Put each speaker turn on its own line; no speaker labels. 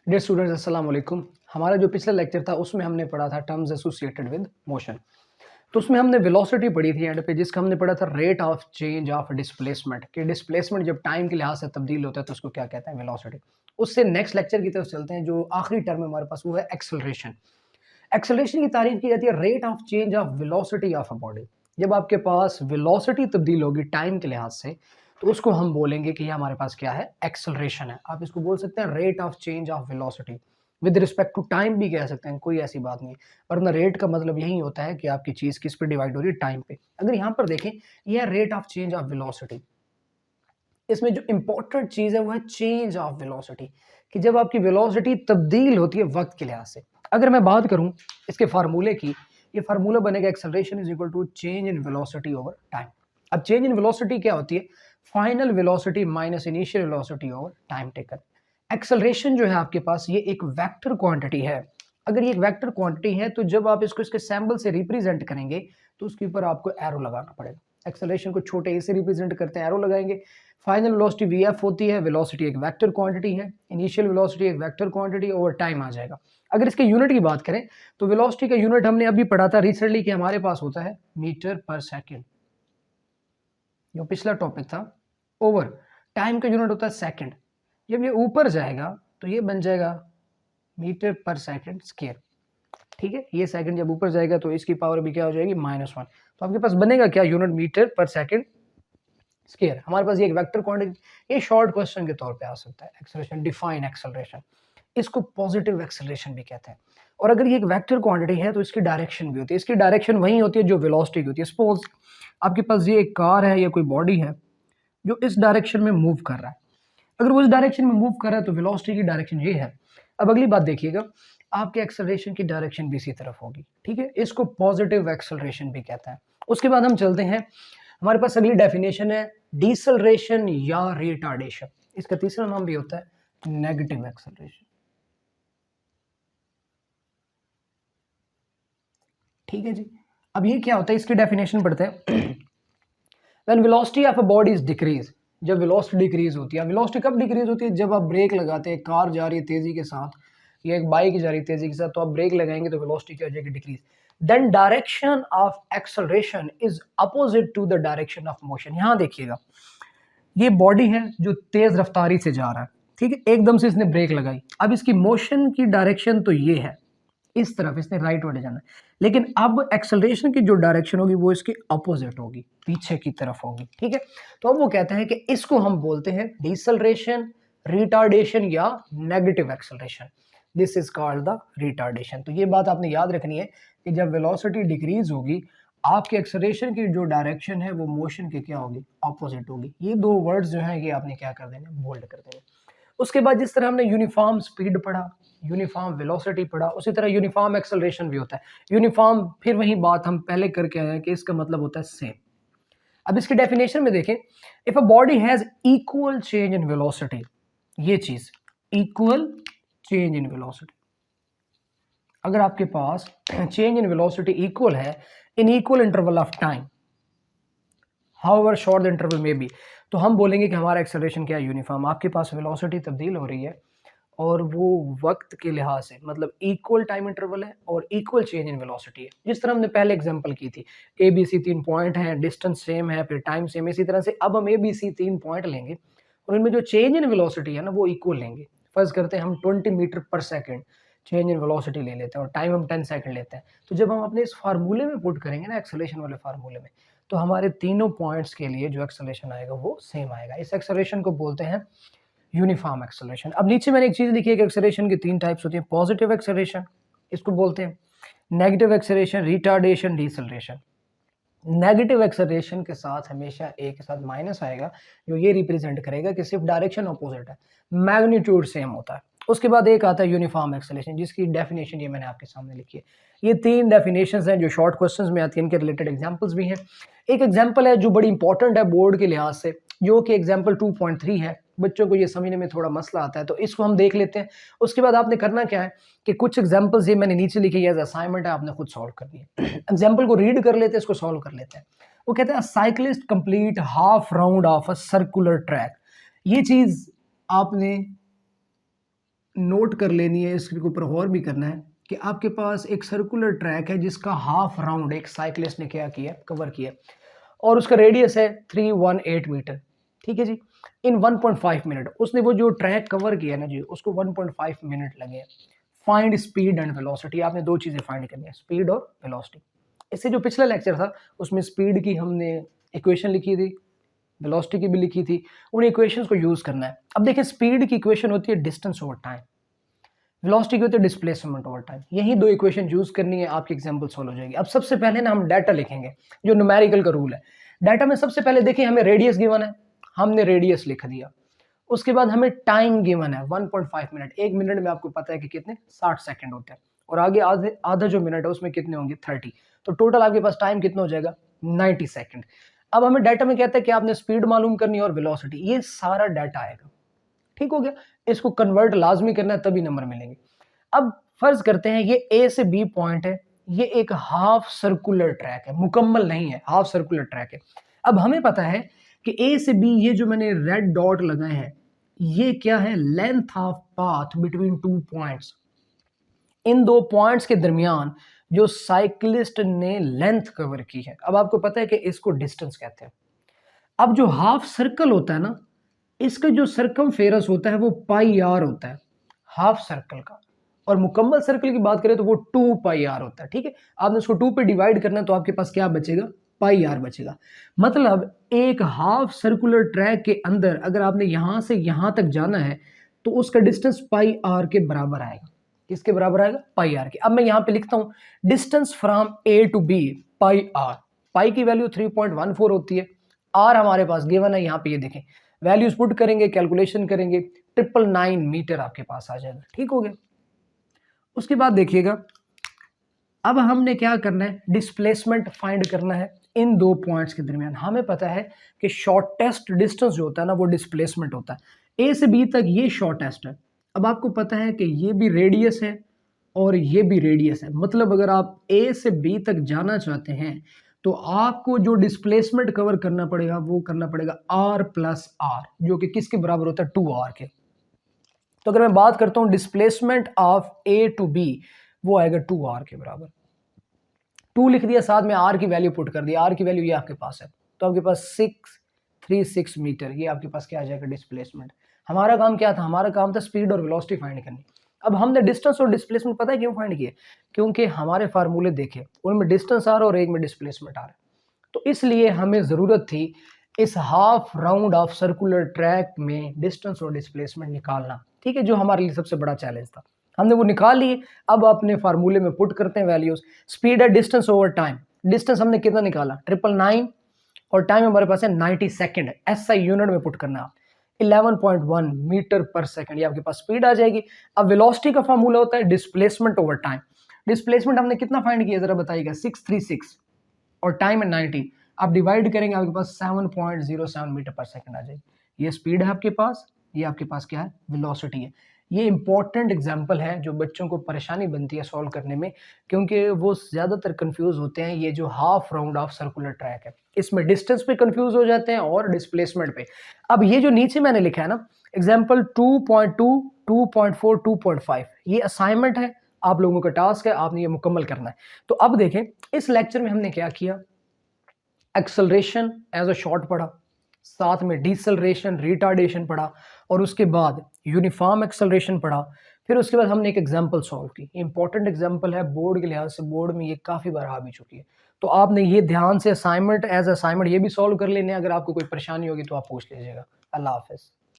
Dear students अस्सलाम वालेकुम। हमारा जो पिछला लेक्चर था उसमें हमने पढ़ा था टर्म्स एसोसिएटेड विद मोशन। तो उसमें हमने वेलोसिटी पढ़ी थी एंड पे, जिसका हमने पढ़ा था rate of change of displacement, कि डिस्प्लेसमेंट जब टाइम के लिहाज से तब्दील होता है तो उसको क्या कहते हैं, वेलोसिटी। उससे नेक्स्ट लेक्चर की तरफ चलते हैं। जो आखिरी टर्म है हमारे पास वो है एक्सेलरेशन। एक्सेलरेशन की तारीफ की जाती है rate of change of velocity of a body. जब आपके पास वेलोसिटी तब्दील होगी टाइम के लिहाज से तो उसको हम बोलेंगे कि ये हमारे पास क्या है, एक्सेलरेशन है। आप इसको बोल सकते हैं rate of change of velocity. With respect to time भी कह सकते हैं, कोई ऐसी बात नहीं है। वरना रेट का मतलब यही होता है कि आपकी चीज़ किस पे डिवाइड हो रही है, टाइम पे। अगर यहाँ पर देखें, यह है rate of change of velocity. इसमें जो इंपॉर्टेंट चीज़ है वो है चेंज ऑफ वेलोसिटी, कि जब आपकी वेलोसिटी तब्दील होती है वक्त के लिहाज से। अगर मैं बात करूं इसके फार्मूले की, ये फार्मूला बनेगा acceleration is equal to change in velocity over time. अब चेंज इन वेलोसिटी क्या होती है, final velocity minus initial velocity over time taken. Acceleration जो है आपके पास ये एक वेक्टर क्वांटिटी है। अगर ये एक वेक्टर क्वांटिटी है तो जब आप इसको इसके सैम्बल से रिप्रेजेंट करेंगे तो उसके ऊपर आपको एरो लगाना पड़ेगा। एक्सेलरेशन को छोटे ए से रिप्रेजेंट करते हैं, एरो लगाएंगे। फाइनल वेलोसिटी वीएफ होती है, वेलोसिटी एक वेक्टर क्वांटिटी है, इनिशियल वेलोसिटी एक वेक्टर क्वांटिटी, ओवर टाइम आ जाएगा। अगर इसके यूनिट की बात करें तो वेलोसिटी का यूनिट हमने अभी पढ़ा था रिसेंटली कि हमारे पास होता है मीटर पर सेकंड, जो पिछला टॉपिक था। ओवर टाइम का यूनिट होता है सेकंड। जब ये ऊपर जाएगा तो ये बन जाएगा मीटर पर सेकंड स्क्वायर। ठीक है, ये सेकंड जब ऊपर जाएगा तो इसकी पावर भी क्या हो जाएगी, -1। तो आपके पास बनेगा क्या, यूनिट मीटर पर सेकंड स्क्वायर। हमारे पास ये एक वेक्टर क्वांटिटी, ये शॉर्ट क्वेश्चन के तौर पे आ सकता है। एक्सेलरेशन, डिफाइन एक्सेलरेशन, इसको पॉजिटिव एक्सेलरेशन भी कहते हैं। और अगर ये एक वेक्टर क्वांटिटी है तो इसकी डायरेक्शन भी होती है। इसकी डायरेक्शन वही होती है जो वेलोसिटी की होती है। सपोज आपके पास ये एक कार है या कोई बॉडी है जो इस डायरेक्शन में मूव कर रहा है। अगर वो इस डायरेक्शन में मूव कर रहा है तो वेलोसिटी की डायरेक्शन ये है। अब अगली बात देखिएगा, आपके एक्सेलरेशन की डायरेक्शन भी इसी तरफ होगी। ठीक है, इसको पॉजिटिव एक्सेलरेशन भी कहते हैं। उसके बाद हम चलते हैं, हमारे पास अगली डेफिनेशन है डिसलरेशन या रिटार्डेशन। इसका तीसरा नाम भी होता है नेगेटिव एक्सेलरेशन। ठीक है जी, अब ये क्या होता है, इसकी डेफिनेशन पढ़ते हैं। When velocity of a body is decrease, जब वेलोसिटी डिक्रीज होती है। वेलोसिटी कब डिक्रीज होती है, जब आप ब्रेक लगाते हैं, कार जा रही है तेजी के साथ या एक बाइक जा रही है तेजी के साथ, तो आप ब्रेक लगाएंगे तो वेलोसिटी क्या हो जाएगी, decrease. Then direction of acceleration is opposite to the direction of motion. यहां देखिएगा, ये बॉडी है जो तेज रफ्तारी से जा रहा है, ठीक है, एकदम से इसने ब्रेक लगाई। अब इसकी मोशन की डायरेक्शन तो ये है, इस तरफ इसने राइट वर्ड जाना है। लेकिन अब एक्सेलरेशन की जो डायरेक्शन होगी वो इसकी अपोजिट होगी, पीछे की तरफ होगी। ठीक है, तो अब वो कहते हैं कि इसको हम बोलते हैं डिसलरेशन, रिटार्डेशन या negative acceleration. This is called the retardation. तो ये बात आपने याद रखनी है कि जब वेलोसिटी डिक्रीज होगी, आपके एक्सेलरेशन की जो डायरेक्शन है वो मोशन के क्या होगी, अपोजिट होगी। ये दो वर्ड्स जो हैं ये आपने क्या कर देना, बोल्ड कर देना। उसके बाद जिस तरह हमने यूनिफॉर्म स्पीड पढ़ा, यूनिफॉर्म वेलोसिटी पढ़ा, उसी तरह यूनिफॉर्म एक्सेलरेशन भी होता है। यूनिफॉर्म फिर वही बात हम पहले करके आए हैं कि इसका मतलब होता है सेम। अब इसकी डेफिनेशन में देखें, if a body has equal change in velocity, ये चीज इक्वल चेंज इन वेलोसिटी, अगर आपके पास चेंज इन वेलोसिटी इक्वल है in equal interval of time, however short the interval में बी, तो हम बोलेंगे कि हमारा एक्सेलरेशन क्या है, यूनिफॉर्म। आपके पास वेलोसिटी तब्दील हो रही है और वो वक्त के लिहाज से, मतलब इक्वल टाइम इंटरवल है और इक्वल चेंज इन वेलोसिटी है। जिस तरह हमने पहले एग्जांपल की थी, ए बी सी 3 पॉइंट हैं, डिस्टेंस सेम है, फिर टाइम सेम। इसी तरह से अब हम ए बी सी 3 पॉइंट लेंगे और इनमें जो चेंज इन वेलोसिटी है ना वो इक्वल लेंगे। फर्ज करते हैं हम 20 मीटर पर सेकेंड चेंज इन वेलोसिटी ले लेते हैं और टाइम हम 10 सेकंड लेते हैं। तो जब हम अपने इस फार्मूले में पुट करेंगे ना, एक्सेलरेशन वाले फार्मूले में, तो हमारे तीनों पॉइंट्स के लिए जो एक्सेलरेशन आएगा वो सेम आएगा। इस एक्सेलरेशन को बोलते हैं यूनिफॉर्म एक्सेलरेशन। अब नीचे मैंने एक चीज लिखी है कि एक्सेलरेशन की 3 टाइप्स होती है। पॉजिटिव एक्सेलरेशन इसको बोलते हैं, negative acceleration, retardation, deceleration. Negative acceleration के साथ हमेशा ए के साथ माइनस आएगा, जो ये रिप्रेजेंट करेगा कि सिर्फ डायरेक्शन अपोजिट है, मैग्नीट्यूड सेम होता है। उसके बाद एक आता है यूनिफॉर्म एक्सेलरेशन, जिसकी डेफिनेशन ये मैंने आपके सामने लिखी है। ये 3 डेफिनेशंस हैं जो शॉर्ट क्वेश्चंस में आती हैं, इनके रिलेटेड एग्जांपल्स भी हैं। एक एग्जांपल है जो बड़ी इंपॉर्टेंट है बोर्ड के लिहाज से, जो कि एग्जांपल 2.3 है। बच्चों को ये समझने में थोड़ा मसला आता है, तो इसको हम देख लेते हैं। उसके बाद आपने करना क्या है कि कुछ एग्जांपल्स ये मैंने नीचे लिखे एज असाइनमेंट है, आपने खुद सॉल्व करनी है। एग्जांपल को रीड कर लेते हैं, इसको सॉल्व कर लेते हैं। वो कहते हैं cyclist complete half round of a circular track. ये चीज आपने नोट कर लेनी है, इसके ऊपर गौर भी करना है कि आपके पास एक सर्कुलर ट्रैक है जिसका हाफ राउंड एक साइक्लिस्ट ने क्या किया, कवर किया, और उसका रेडियस है 318 मीटर। ठीक है जी, इन 1.5 मिनट उसने वो जो ट्रैक कवर किया ना जी, उसको 1.5 मिनट लगे। फाइंड स्पीड एंड वेलोसिटी, आपने दो चीज़ें फाइंड करनी है, स्पीड और वेलोसिटी। इससे जो पिछला लेक्चर था उसमें स्पीड की हमने इक्वेशन लिखी थी, वेलोसिटी की भी लिखी थी, उन इक्वेशंस को यूज़ करना है। अब देखिए, स्पीड की इक्वेशन होती है डिस्टेंस ओवर टाइम, वेलोसिटी की होती है डिस्प्लेसमेंट ओवर टाइम। यही दो इक्वेशन यूज़ करनी है, आपकी एग्जाम्पल सॉल्व हो जाएगी। अब सबसे पहले ना हम डाटा लिखेंगे, जो न्यूमेरिकल का रूल है। डाटा में सबसे पहले देखिए हमें रेडियस गिवन है, हमने रेडियस लिख दिया। उसके बाद हमें टाइम गिवन है 1.5 मिनट, एक मिनट में आपको पता है कि कितने 60 सेकंड होते हैं, और आगे आधे आधा जो मिनट है उसमें कितने होंगे 30, तो टोटल आपके पास टाइम कितना हो जाएगा 90 सेकंड। अब हमें डाटा में कहता है कि आपने स्पीड मालूम करनी है और वेलोसिटी, ये सारा डाटा आएगा। ठीक हो गया, इसको कन्वर्ट लाजमी करना है तभी नंबर मिलेंगे। अब फर्ज करते हैं ये ए से बी पॉइंट है, ये एक हाफ सर्कुलर ट्रैक है, मुकम्मल नहीं है, हाफ सर्कुलर ट्रैक है। अब हमें पता है कि ए से बी, ये जो मैंने रेड डॉट लगाए हैं, ये क्या है, length of path between two points. इन दो पॉइंट्स के दरमियान जो साइक्लिस्ट ने लेंथ कवर की है, अब आपको पता है कि इसको डिस्टेंस कहते हैं। अब जो हाफ सर्कल होता है ना, इसका जो सर्कमफेरेंस होता है वो पाई आर होता है हाफ सर्कल का, और मुकम्मल सर्कल की बात करें तो वो 2 पाई आर होता है। ठीक है, आपने उसको 2 पे डिवाइड करना है तो आपके पास क्या बचेगा, पाई आर बचेगा। मतलब एक हाफ सर्कुलर ट्रैक के अंदर अगर आपने यहां से यहां तक जाना है तो उसका डिस्टेंस पाई आर के बराबर आएगा। किसके बराबर आएगा, पाई आर के। अब मैं यहां पे लिखता हूं distance from A to B pi R. Pi की वैल्यू 3.14 होती है, आर हमारे पास गिवन है, यहां पे ये देखें, वैल्यूज पुट करेंगे, कैलकुलेशन करेंगे, 999 मीटर आपके पास आ जाएगा। ठीक हो गया। उसके बाद देखिएगा, अब हमने क्या करना है, डिस्प्लेसमेंट फाइंड करना है इन दो पॉइंट्स के दरमियान। हमें पता है कि शॉर्टेस्ट डिस्टेंस जो होता है ना वो डिस्प्लेसमेंट होता है। ए से बी तक ये शॉर्टेस्ट है। अब आपको पता है कि ये भी रेडियस है और ये भी रेडियस है, मतलब अगर आप ए से बी तक जाना चाहते हैं तो आपको जो डिस्प्लेसमेंट कवर करना पड़ेगा वो करना पड़ेगा r प्लस आर, जो कि किसके बराबर होता है 2r के। तो अगर मैं बात करता हूं displacement of A to B, वो आएगा 2r के बराबर। 2 लिख दिया, साथ में r की वैल्यू पुट कर दिया, r की वैल्यू ये आपके पास है, तो आपके पास 636 मीटर, ये आपके पास क्या आ जाएगा डिस्प्लेसमेंट। हमारा काम क्या था, हमारा काम था स्पीड और वेलोसिटी फाइंड करनी। अब हमने डिस्टेंस और डिस्प्लेसमेंट पता है क्यों फाइंड किए, क्योंकि हमारे फार्मूले देखे उनमें डिस्टेंस आ रहा है और एक में डिस्प्लेसमेंट आ रहा है, तो इसलिए हमें ज़रूरत थी इस half round of circular track में डिस्टेंस और डिस्प्लेसमेंट निकालना। ठीक है, जो हमारे लिए सबसे बड़ा चैलेंज था, हमने वो निकाल लिए। अब अपने फार्मूले में पुट करते हैं वैल्यूज। स्पीड है डिस्टेंस ओवर टाइम, डिस्टेंस हमने कितना निकाला 999, और टाइम हमारे पास है 90 सेकंड, SI यूनिट में पुट करना आप 11.1 मीटर पर सेकंड, ये आपके पास स्पीड आ जाएगी। अब वेलोसिटी का फार्मूला होता है डिस्प्लेसमेंट ओवर टाइम। डिस्प्लेसमेंट हमने कितना फाइंड किया जरा बताइएगा, 636, और टाइम है 90, आप डिवाइड करेंगे आपके पास 7.07 मीटर पर सेकंड आ जाएगी। ये स्पीड है आपके पास, ये आपके पास क्या है, वेलोसिटी है। ये इंपॉर्टेंट एग्जाम्पल है जो बच्चों को परेशानी बनती है सॉल्व करने में, क्योंकि वो ज़्यादातर कंफ्यूज होते हैं। ये जो half round of circular track है, इसमें डिस्टेंस पे कंफ्यूज हो जाते हैं और डिस्प्लेसमेंट पे। अब ये जो नीचे मैंने लिखा है ना, एग्जाम्पल 2.2, 2.4, 2.5, ये असाइनमेंट है, आप लोगों का टास्क है, आपने ये मुकम्मल करना है। तो अब देखें, इस लेक्चर में हमने क्या किया, एक्सेलरेशन एज अ शॉर्ट पढ़ा, साथ में डिसलरेशन, रिटार्डेशन पढ़ा, और उसके बाद यूनिफॉर्म एक्सेलरेशन पढ़ा। फिर उसके बाद हमने एक एग्जांपल सॉल्व की, इंपॉर्टेंट एग्जांपल है, बोर्ड के लिहाज से बोर्ड में ये काफ़ी बार आ भी चुकी है, तो आपने ये ध्यान से असाइनमेंट एज असाइनमेंट ये भी सॉल्व कर लेने। अगर आपको कोई परेशानी होगी तो आप पूछ लीजिएगा। अल्लाह हाफिज़।